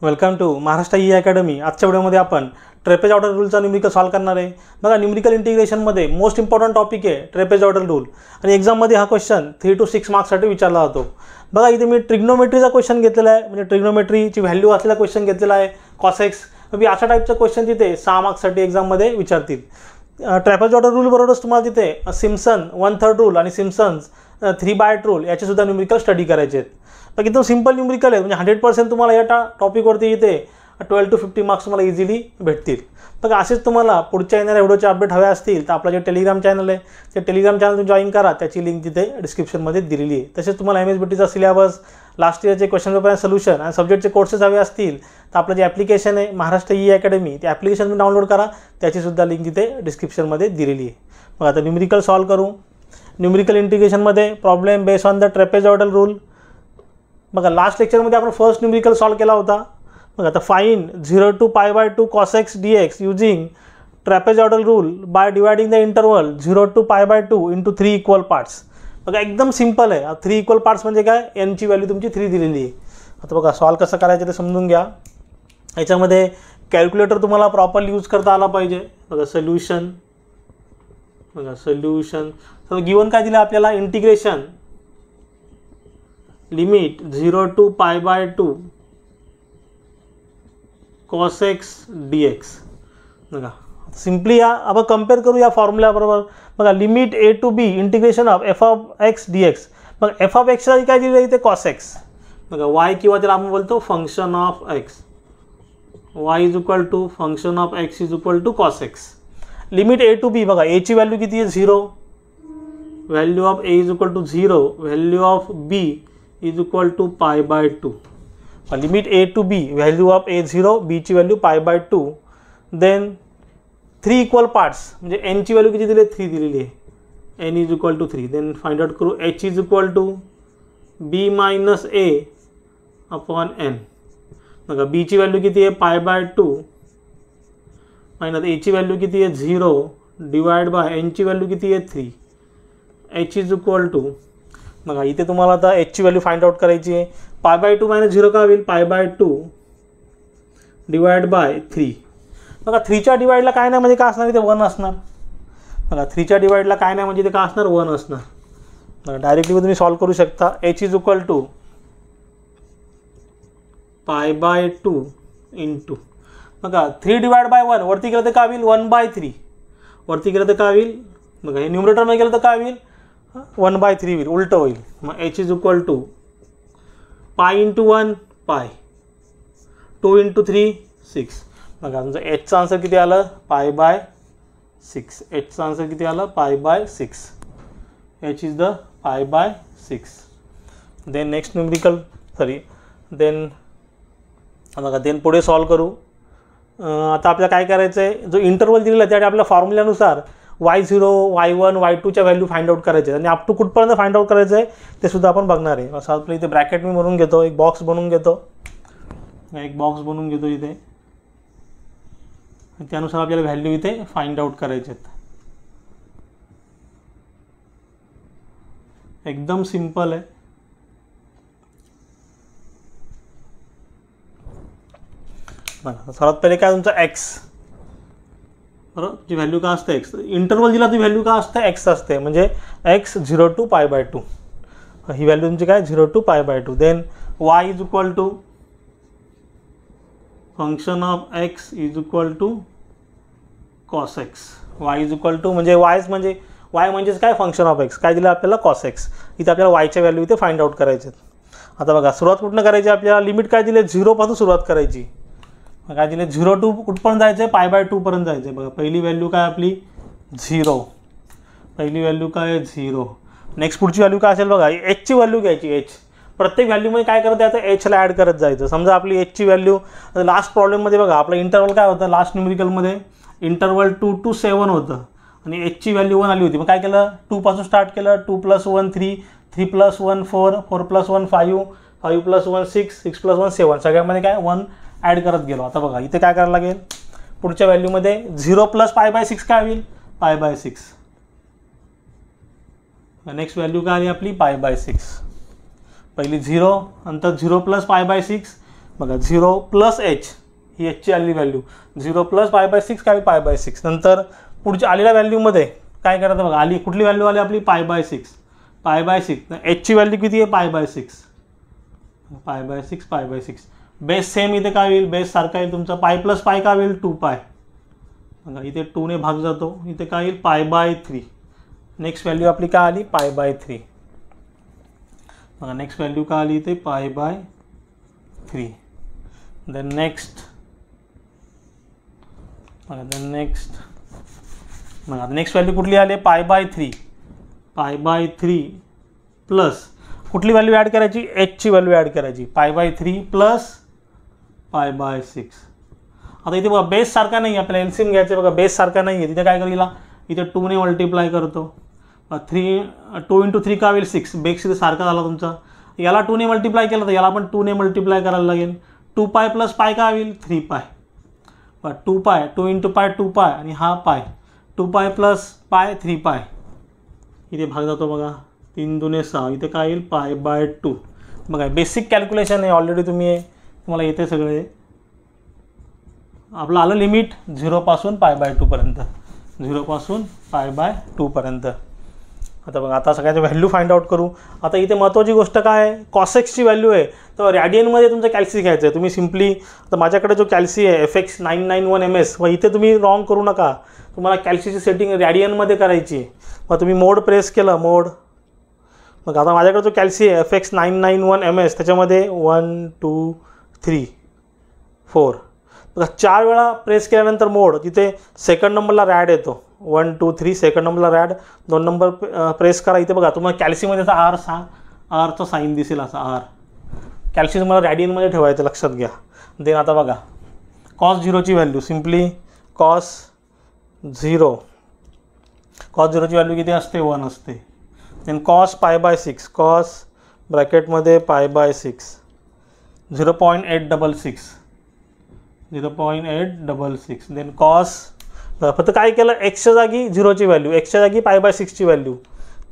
Welcome to Maharashtra e academy. आजच्या व्हिडिओमध्ये आपण ट्रेपेज ऑर्डर रूलचा न्यूमेरिकल सॉल्व करणार आहे। बघा, न्यूमेरिकल इंटिग्रेशनमध्ये मोस्ट इम्पॉर्टंट टॉपिक आहे ट्रेपेज ऑर्डर रूल आणि एक्झाममध्ये हा क्वेश्चन 3 to 6 मार्क्ससाठी विचारला जातो। बघा, इथे मी ट्रिग्नोमेट्रीचा क्वेश्चन घेतलेला आहे, म्हणजे ट्रिग्नोमेट्रीची व्हॅल्यू असलेला क्वेश्चन घेतलेला आहे cos x। मी अशा टाईपचा क्वेश्चन तिथे 6 मार्क्ससाठी एक्झाममध्ये विचारतील। ट्रेपेज ऑर्डर रूल बरोबरच तुम्हाला तिथे सिम्पसन 1/3 रूल आणि सिम्पसन्स 3/8 रूल याचे सुद्धा न्यूमेरिकल स्टडी करायचे आहेत। तर एकदम सिंपल न्यूमेरिकल आहे, म्हणजे 100% तुम्हाला या टॉपिकवरती इथे 12 to 50 मार्क्स तुम्हाला इझिली भेटतील। बघा, असेच तुम्हाला पुढच्या येणाऱ्या व्हिडिओचे अपडेट हवे असतील तर आपलं जे टेलिग्राम चॅनल आहे ते टेलिग्राम चॅनल तुम्ही जॉईन करा, त्याची लिंक तिथे डिस्क्रिप्शनमध्ये दिलेली आहे। तसेच तुम्हाला MSBTचा सिलेबस, लास्ट इयरचे क्वेश्चन पेपर आणि सोल्युशन आणि सब्जेक्टचे कोर्सेस हवे असतील तर आपलं जे ॲप्लिकेशन आहे महाराष्ट्र ई अकॅडमी, ते ॲप्लिकेशन तुम्ही डाउनलोड करा, त्याची सुद्धा लिंक तिथे डिस्क्रिप्शनमध्ये दिलेली आहे। बघा, आता न्यूमेरिकल सॉल्व करू। न्यूमेरिकल इंटिग्रेशनमध्ये problem based on the trapezoidal rule. बघा, लास्ट लेक्चरमध्ये आपण फर्स्ट न्यूमेरिकल सॉल्व केला होता। बघा, आता find 0 to π/2 cos x dx using trapezoidal rule by dividing the interval 0 to π/2 into 3 equal parts. बघा, एकदम सिंपल आहे। 3 इक्वल पार्ट्स म्हणजे काय, n ची व्हॅल्यू तुमची 3 दिलेली आहे। आता बघा, सॉल्व कसं करायचं ते समजून घ्या। याच्यामध्ये कॅल्क्युलेटर तुम्हाला प्रॉपरली यूज करता आला पाहिजे। बघा, सोल्युशन, बघा सोल्युशन, तर गिवन काय दिलं आपल्याला, integration limit 0 to π/2 cos x dx। बघा, सिंपली अब कंपेयर करू या फॉर्म्युला बरोबर। बघा, limit a to b integration of f of x dx। बघा, f of x ला काय दिलं इथे, cos x। बघा, y किंवा त्याला आपण बोलतो function of x, y is equal to function of x is equal to cos x। Limit a to b, बघा a ची व्हॅल्यू किती आहे, 0, value of a is equal to 0, value of b is equal to π/2। Limit a to b, value of a 0, b ची value π/2। Then 3 equal parts, म्हणजे n ची value किती दिली, 3 दिलेली आहे, n is equal to 3। Then find out करू, h is equal to b minus a upon n। बघा, b ची व्हॅल्यू किती आहे, π/2 मायनस a ची व्हॅल्यू किती आहे, 0 डिवाइड बाय n ची व्हॅल्यू किती आहे, 3। h इज इक्वल टू, बघा इथे तुम्हाला आता h ची व्हॅल्यू फाइंड आउट करायची आहे। π/2 मायनस 0 का होईल, π/2 डिवाइड बाय 3। बघा, 3च्या डिवाइडला काय नाही म्हणजे काय असणार, इथे 1 असणार। बघा, 3च्या डिवाइडला काय नाही म्हणजे इथे काय असणार, 1 असणार। बघा, डायरेक्टली तुम्ही सॉल्व करू शकता। h is equal to π/2 into, बघा 3 डिवाइड बाय 1, वरती गेलं तर काय होईल, 1/3, वरती गेलं तर काय होईल, बघा हे न्यूमरेटरमध्ये गेलं तर काय होईल, 1/3 होईल, उलटं होईल। मग h is equal to π into 1 π, 2 into 3 6। बघा, तुमचं hचा आन्सर किती आलं, π/6। hचा आन्सर किती आलं, π/6। h is the π/6। Then next numerical, then बघा, देन पुढे सॉल्व करू। आता आपल्याला काय करायचं आहे, जो इंटरवल दिलेला आहे त्यासाठी आपल्या फॉर्म्युल्यानुसार y0, y1, y2च्या व्हॅल्यू फाइंड आउट करायचे आणि अप टू कुठपर्यंत फाइंड आउट करायचं आहे ते सुद्धा आपण बघणार आहे। असं आपलं इथे ब्रॅकेट मी बनवून घेतो, एक बॉक्स बनवून घेतो, इथे, त्यानुसार आपल्याला व्हॅल्यू इथे फाइंड आउट करायचे आहेत। एकदम सिंपल आहे। बघा, सर्वात पहिले काय तुमचा x, बरोबर, जी व्हॅल्यू का असते x, इंटरवल दिला ती व्हॅल्यू का असते, x असते, म्हणजे x 0 to π/2, ही व्हॅल्यू तुमची काय, 0 to π/2। Then y is equal to function of x is equal to cos x। y is equal to म्हणजे y म्हणजेच काय, फंक्शन ऑफ x, काय दिलं आपल्याला, cos x। इथे आपल्याला y च्या व्हॅल्यू इथे फाइंड आउट करायचे। आता बघा, सुरुवात कुठनं करायची, आपल्याला लिमिट काय दिले, 0 पासून सुरुवात करायची। काय दिले, 0 to कुठपर्यंत जायचं आहे, π/2 पर्यंत जायचं आहे। बघा, पहिली व्हॅल्यू काय आपली, 0, पहिली व्हॅल्यू काय, 0। नेक्स्ट पुढची व्हॅल्यू काय असेल, बघा h ची व्हॅल्यू घ्यायची, h प्रत्येक व्हॅल्यूमध्ये काय करत यायचं, h ला ॲड करत जायचं। समजा आपली h ची व्हॅल्यू लास्ट प्रॉब्लेममध्ये बघा, आपलं इंटरवल काय होतं, लास्ट न्यूमेरिकलमध्ये इंटरवल 2 to 7 होतं आणि h ची व्हॅल्यू 1 आली होती। मग काय केलं, 2 पासून स्टार्ट केलं, 2 + 1 3, 3 + 1 4, 4 + 1 5, 5 + 1 6, 6 + 1 7, सगळ्यामध्ये काय 1 ॲड करत गेलो। आता बघा, इथे काय करायला लागेल, पुढच्या व्हॅल्यूमध्ये 0 + π/6 काय होईल, π/6। नेक्स्ट व्हॅल्यू काय आली आपली, π/6। पहिली 0, नंतर 0 + π/6, बघा 0 प्लस एच, ही एचची आलेली व्हॅल्यू 0 प्लस π/6 काय π/6. नंतर पुढच्या आलेल्या व्हॅल्यूमध्ये काय करायचं बघा, आली कुठली व्हॅल्यू आली आपली π/6. एचची व्हॅल्यू किती आहे π/6. बेस सेम इथे काय होईल, बेस सारखा येईल तुमचा, पाय प्लस पाय काय होईल 2π. बघा इथे 2 ने भाग जातो, इथे काय येईल π/3. नेक्स्ट व्हॅल्यू आपली काय आली π/3. बघा नेक्स्ट व्हॅल्यू काय आली इथे π/3. देन नेक्स्ट बघा नेक्स्ट व्हॅल्यू कुठली आली π/3 प्लस कुठली व्हॅल्यू ॲड करायची, एचची व्हॅल्यू ॲड करायची, π/3 प्लस π/6. आता इथे बघा बेस सारखा नाही, आपल्याला एलसीएम घ्यायचं बघा, बेस सारखा नाही आहे, तिथे काय करेल इथे 2 ने मल्टिप्लाय करतो, 2 × 3 का होईल 6, बेस इथे सारखा झाला तुमचा, याला 2 ने मल्टिप्लाय केलं तर याला पण 2 ने मल्टिप्लाय करायला लागेल, 2π प्लस पाय काय होईल 3π. 2π 2 × π 2π आणि हा पाय, 2π प्लस पाय 3π, इथे भाग जातो बघा, 3 × 2 = 6, इथे काय येईल π/2. बघा बेसिक कॅल्क्युलेशन आहे, ऑलरेडी तुम्हाला येते सगळे. आपलं आलं लिमिट 0 पासून π/2 पर्यंत, 0 पासून π/2 पर्यंत. आता बघा आता सगळ्याच्या व्हॅल्यू फाइंड आउट करू. आता इथे महत्त्वाची गोष्ट काय आहे, cos x ची व्हॅल्यू आहे, तर रॅडियनमध्ये तुमचं कॅल्सी घ्यायचं आहे. तुम्ही सिम्पली, आता माझ्याकडे जो कॅल्सी आहे FX991MS, व इथे तुम्ही रॉंग करू नका, तुम्हाला कॅल्सीची सेटिंग रॅडियनमध्ये करायची. मग तुम्ही मोड प्रेस केलं, मोड, मग आता माझ्याकडे जो कॅल्सी आहे FX991MS, त्याच्यामध्ये 1 2 3 4, बघा 4 वेळा प्रेस केल्यानंतर मोड, तिथे सेकंड नंबरला रॅड येतो, 1 2 3 सेकंड नंबरला रॅड, 2 नंबर प्रेस करा, इथे बघा तुम्हाला कॅल्सीमध्ये असा आरचा साईन दिसेल, असा आर. कॅल्सी तुम्हाला रॅडियनमध्ये ठेवायचं, लक्षात घ्या. देन आता बघा cos 0ची व्हॅल्यू, सिम्पली cos 0 ची व्हॅल्यू किती असते, 1 असते. देन cos π/6, cos ब्रॅकेटमध्ये π/6 0.866. देन cos, फक्त काय केलं, एक्सच्या जागी 0ची व्हॅल्यू, एक्सच्या जागी π/6ची व्हॅल्यू,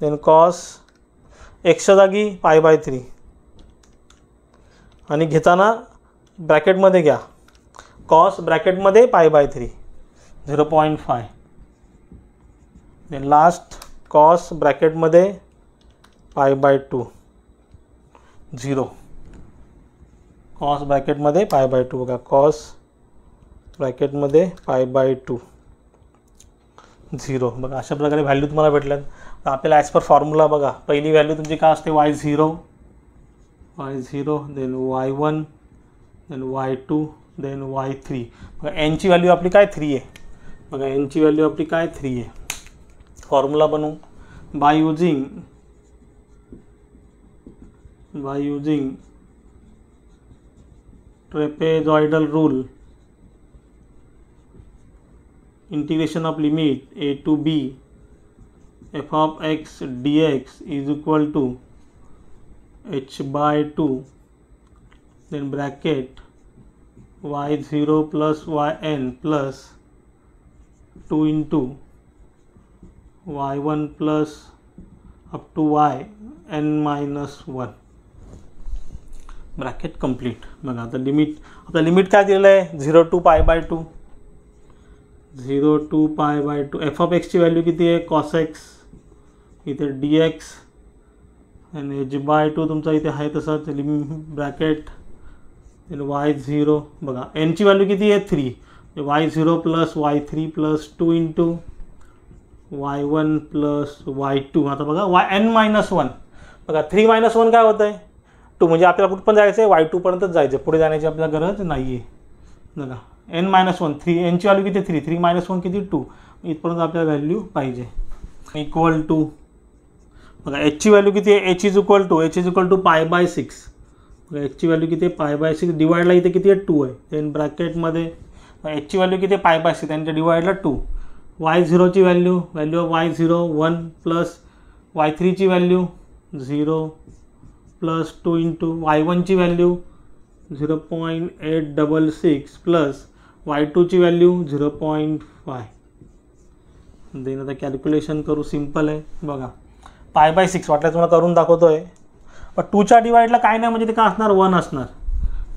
देन cos एक्सच्या जागी π/3 आणि घेताना ब्रॅकेटमध्ये घ्या, cos ब्रॅकेटमध्ये π/3 0.5. देन लास्ट cos ब्रॅकेटमध्ये π/2 0, cos ब्रॅकेटमध्ये π/2. बघा cos ब्रॅकेटमध्ये π/2 0. बघा अशा प्रकारे व्हॅल्यू तुम्हाला भेटल्यात. तर आपल्याला ॲज पर फॉर्म्युला बघा, पहिली व्हॅल्यू तुमची काय असते y0, then y1, then y2, then y3. बघा एनची व्हॅल्यू आपली काय 3 आहे. बघा एनची व्हॅल्यू आपली काय 3 आहे. फॉर्म्युला बनवू by using trapezoidal rule, integration of limit a to b f of x dx is equal to h/2, then bracket y0 plus yn plus 2 into y1 plus up to yn-1, bracket complete. बघा आता limit, आपलं limit काय दिलेलं आहे 0 to π/2, 0 to π/2. F of एक्सची value किती आहे cos x, इथे dx आणि h/2 तुमचा इथे आहे तसाच, ब्रॅकेट y0. बघा एनची व्हॅल्यू किती आहे 3, y0 plus y3 plus 2 into y1 plus y2. आता बघा yn-1, बघा 3 - 1 काय होतं आहे 2, म्हणजे आपल्याला कुठं पण जायचं आहे y2 पर्यंतच जायचं आहे, पुढे जाण्याची आपल्याला गरज नाही आहे. बघा n-1, 3, एनची व्हॅल्यू किती 3, 3 - 1 किती 2, इथपर्यंत आपल्याला व्हॅल्यू पाहिजे. इक्वल टू, बघा एचची व्हॅल्यू किती आहे, h इज इक्वल टू π/6. बघा एचची व्हॅल्यू किती आहे π/6, डिवाइडला इथे किती आहे 2 आहे. देन ब्रॅकेटमध्ये एचची व्हॅल्यू किती आहे π/6, त्यांच्या डिवाइडला 2. y0ची व्हॅल्यू ऑफ y0 1 प्लस y3ची व्हॅल्यू 0 प्लस 2 इंटू y1ची व्हॅल्यू 0.866 प्लस y2ची व्हॅल्यू 0.5. देन आता कॅल्क्युलेशन करू, सिम्पल आहे. बघा π/6 वाटलं तुम्हाला करून दाखवतो आहे, पण 2च्या डिवाइडला काय नाही, म्हणजे ते काय असणार 1 असणार.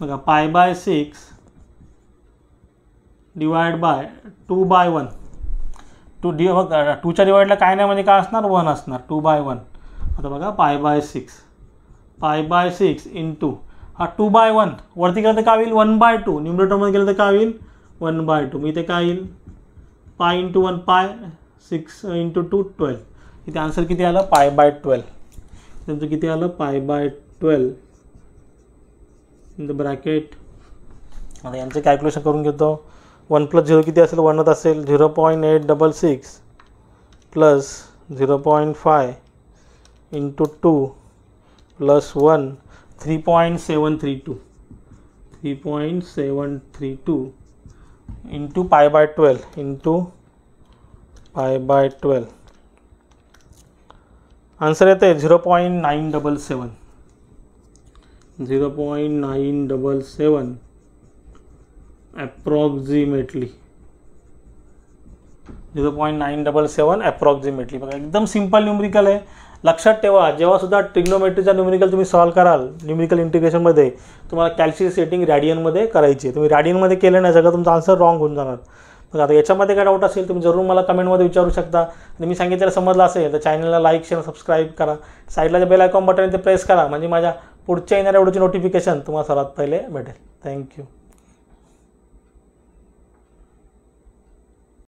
बघा π/6 डिवाइड बाय 2/1. 2च्या डिवाइडला काय नाही म्हणजे काय असणार 1 असणार 2/1. आता बघा π/6 इंटू हा 2/1 वरती गेलं तर काय होईल 1/2. न्यूमरेटरमध्ये गेलं तर काय होईल 1/2. मी इथे काय येईल पाय इंटू 1 पाय 6 इंटू 2 12. इथे आन्सर किती आलं π/12. तुमचं किती आलं π/12 इन द ब्रॅकेट. आता यांचं कॅल्क्युलेशन करून घेतो. 1 + 0 किती असेल 1च असेल 0.866 plus 0.5 into 2 plus 1 3.732 into π/12 into π/12. Answer येते 0.977 अप्रॉक्सिमेटली 0.977 अप्रॉक्सिमेटली. बघा एकदम सिंपल न्यूमरिकल आहे. लक्षात ठेवा जेव्हा सुद्धा ट्रिग्नोमेट्रीचा न्यूमरिकल तुम्ही सॉल्व कराल न्यूमरिकल इंटिग्रेशनमध्ये तुम्हाला कॅल्क्युलेशन सेटिंग रॅडियनमध्ये करायची आहे. तुम्ही रॅडियनमध्ये केलं नाही सगळं तुमचा आन्सर रॉंग होऊन जाणार. मग आता याच्यामध्ये काय डाऊट असेल तुम्ही जरूर मला कमेंटमध्ये विचारू शकता. आणि मी सांगितलेलं समजलं असेल तर चॅनलला लाईक शेअर सबस्क्राईब करा. साईडला जे बेल आयकॉन बटन ते प्रेस करा म्हणजे माझ्या पुढच्या येणाऱ्या व्हिडिओची नोटिफिकेशन तुम्हाला सर्वात पहिले भेटेल. थँक्यू.